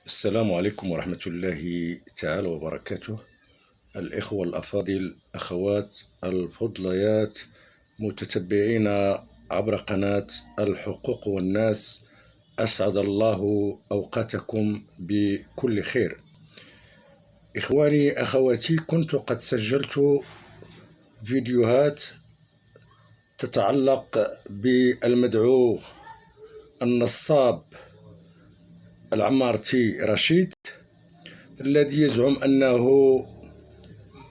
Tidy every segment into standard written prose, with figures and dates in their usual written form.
السلام عليكم ورحمة الله تعالى وبركاته. الإخوة الأفاضل، أخوات الفضليات، متتبعين عبر قناة الحقوق والناس، أسعد الله أوقاتكم بكل خير. إخواني أخواتي، كنت قد سجلت فيديوهات تتعلق بالمدعو النصاب العمارتي رشيد، الذي يزعم أنه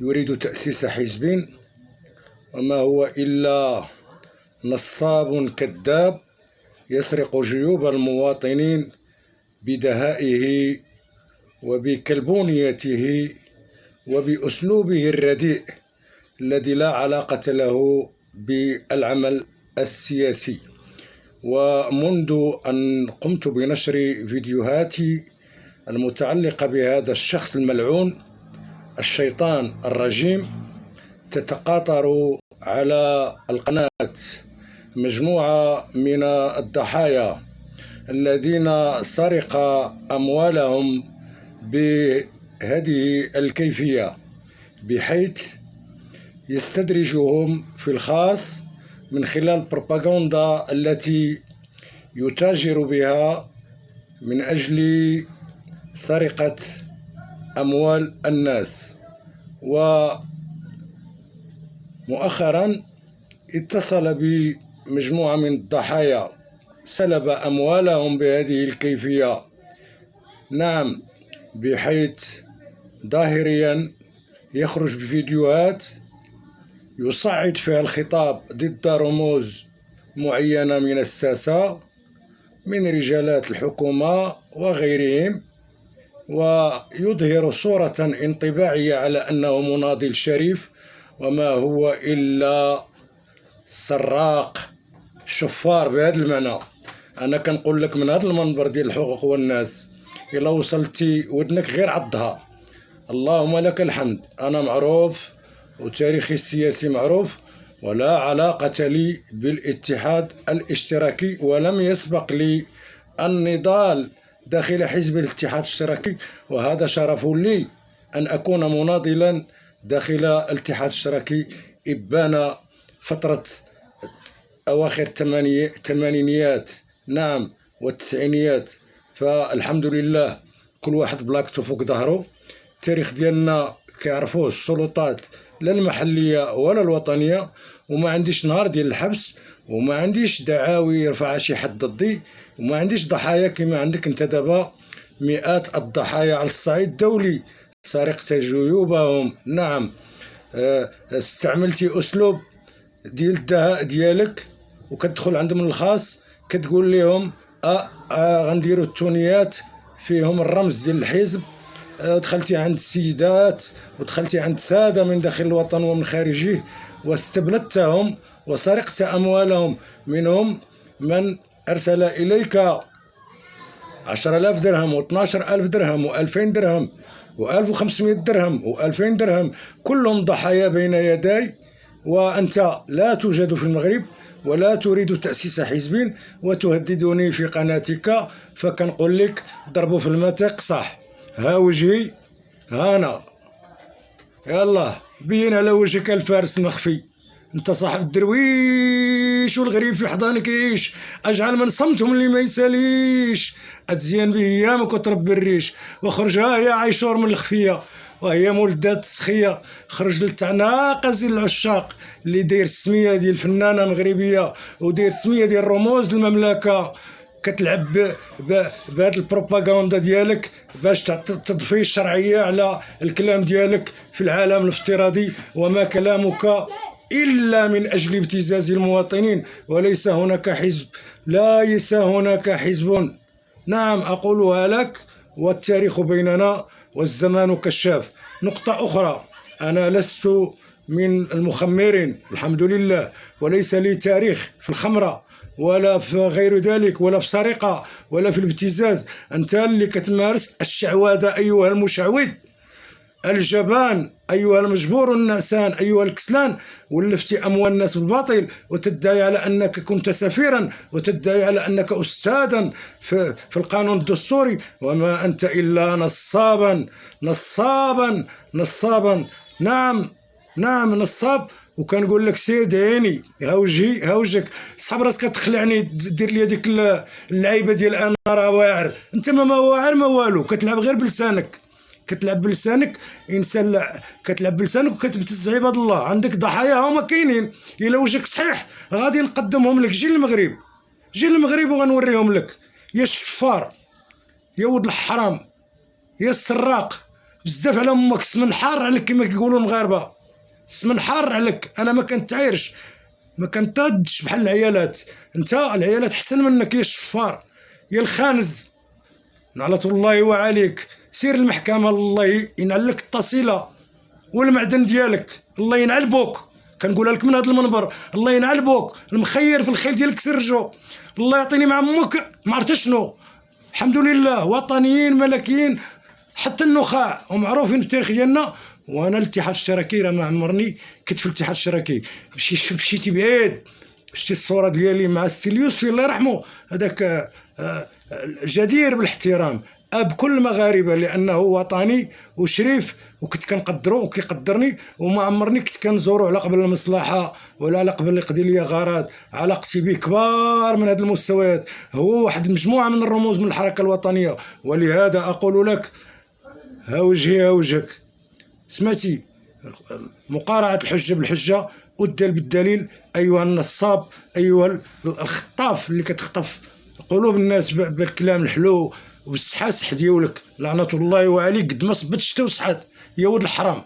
يريد تأسيس حزب، وما هو إلا نصاب كذاب يسرق جيوب المواطنين بدهائه وبكلبونيته وبأسلوبه الرديء الذي لا علاقة له بالعمل السياسي. ومنذ أن قمت بنشر فيديوهاتي المتعلقة بهذا الشخص الملعون الشيطان الرجيم، تتقاطر على القناة مجموعة من الضحايا الذين سرق أموالهم بهذه الكيفية، بحيث يستدرجهم في الخاص من خلال البروباغندا التي يتاجر بها من أجل سرقة أموال الناس. ومؤخرا اتصل بمجموعة من الضحايا سلب أموالهم بهذه الكيفية، نعم، بحيث ظاهريا يخرج بفيديوهات يصعد فيها الخطاب ضد رموز معينة من الساسة، من رجالات الحكومة وغيرهم، ويظهر صورة انطباعية على أنه مناضل شريف، وما هو إلا سراق شفار. بهذا المعنى أنا كنقول لك من هذا المنبر ديال الحقوق والناس، إلا وصلتي ودنك غير عضها. اللهم لك الحمد، أنا معروف وتاريخي السياسي معروف، ولا علاقة لي بالاتحاد الاشتراكي، ولم يسبق لي النضال داخل حزب الاتحاد الاشتراكي، وهذا شرف لي أن أكون مناضلا داخل الاتحاد الاشتراكي إبان فترة أواخر الثمانينيات، نعم، والتسعينيات. فالحمد لله كل واحد بلاكته فوق ظهره. التاريخ ديالنا كيعرفوه السلطات لا المحلية ولا الوطنية، وما عنديش نهار ديال الحبس، وما عنديش دعاوي يرفعها شي حد ضدي، وما عنديش ضحايا كما عندك انت دابا. مئات الضحايا على الصعيد الدولي سرقت جيوبهم، نعم. استعملتي أسلوب ديال الدهاء ديالك، وكتدخل عندهم الخاص كتقول لهم غنديروا التونيات فيهم الرمز ديال الحزب. دخلتي عند السيدات ودخلتي عند سادة من داخل الوطن ومن خارجه، واستبلدتهم وسرقت أموالهم. منهم من أرسل إليك 10,000 درهم و12,000 درهم و2000 درهم و1500 درهم و2000 درهم، كلهم ضحايا بين يدي. وأنت لا توجد في المغرب ولا تريد تأسيس حزب، وتهددني في قناتك، فكنقول لك ضربوا في المتاق صح. ها وجهي، هانا، يلا بين على وجهك الفارس المخفي. انت صاحب الدرويش والغريب في حضانك يعيش، اجعل من صمتهم اللي ما يساليش، اتزين به ايامك وتربي الريش، وخرج ها هي عيشور من الخفيه، وهي مولدات السخيه، خرج للتعناق زين العشاق اللي داير السميه ديال الفنانه مغربيه وداير السميه ديال رموز المملكه. كتلعب بهاد البروباغندا ديالك باش تضفي الشرعيه على الكلام ديالك في العالم الافتراضي، وما كلامك إلا من أجل ابتزاز المواطنين، وليس هناك حزب، ليس هناك حزب. نعم أقولها لك، والتاريخ بيننا والزمان كشاف. نقطة أخرى، أنا لست من المخمرين الحمد لله، وليس لي تاريخ في الخمرة ولا في غير ذلك، ولا في سرقة ولا في الابتزاز. أنت اللي كتمارس الشعوذة أيها المشعوذ. الجبان أيها المجبور النعسان أيها الكسلان، ولفتي أموال الناس بالباطل وتدعي على أنك كنت سفيرا وتدعي على أنك أستاذا في القانون الدستوري، وما أنت إلا نصابا نصابا نصابا. نعم نعم نصاب. وكنقول لك سير دعيني ها وجهك صحاب راسك تخلعني دير لي هذيك اللعيبه ديال انا راه واعر. انت ما واعر ما والو، كتلعب غير بلسانك، كتلعب بلسانك انسان، كتلعب بلسانك وكتبتز عباد الله. عندك ضحايا هما كاينين، الا وجهك صحيح غادي نقدمهم لك. جي للمغرب، جي للمغرب وغنوريهم لك. يا الشفار، يا ولد الحرام، يا السراق، بزاف على امك سمن حار عليك كما كيقولوا المغاربه، سمن حار عليك. انا ما كنتعايرش ما كنتردش بحال العيالات. انت العيالات حسن منك يا الشفار، يا الخانز، نعلة الله وعليك. سير المحكمة الله ينعلك التصيلة والمعدن ديالك، الله ينعل بوك. كنقولها لك من هذا المنبر، الله ينعل بوك. المخير في الخيل ديالك سرجو، الله يعطيني مع امك ما عرفت شنو. الحمد لله وطنيين ملكيين حتى النخاع ومعروفين في التاريخ ديالنا. وانا الاتحاد الاشتراكي راه ما عمرني كنت في الاتحاد الاشتراكي. مشيتي بعيد، شتي الصوره ديالي مع السي اليوسفي الله يرحمه، هذاك جدير بالاحترام، اب كل المغاربه، لانه وطني وشريف وكنت كنقدرو وكيقدرني. وما عمرني كنت كنزورو على قبل المصلحه ولا على قبل يقضي لي غرض. علاقتي به كبار من هذه المستويات، هو واحد المجموعه من الرموز من الحركه الوطنيه. ولهذا اقول لك ها وجهي ها وجهك. سمعتي؟ مقارعه الحجه بالحجه والدليل بالدليل ايها النصاب، ايها الخطاف اللي كتخطف قلوب الناس بالكلام الحلو وبالسحاسح ديالك. لعنه الله وعليك قد ما صبت شتا وسحات يا ولد الحرام.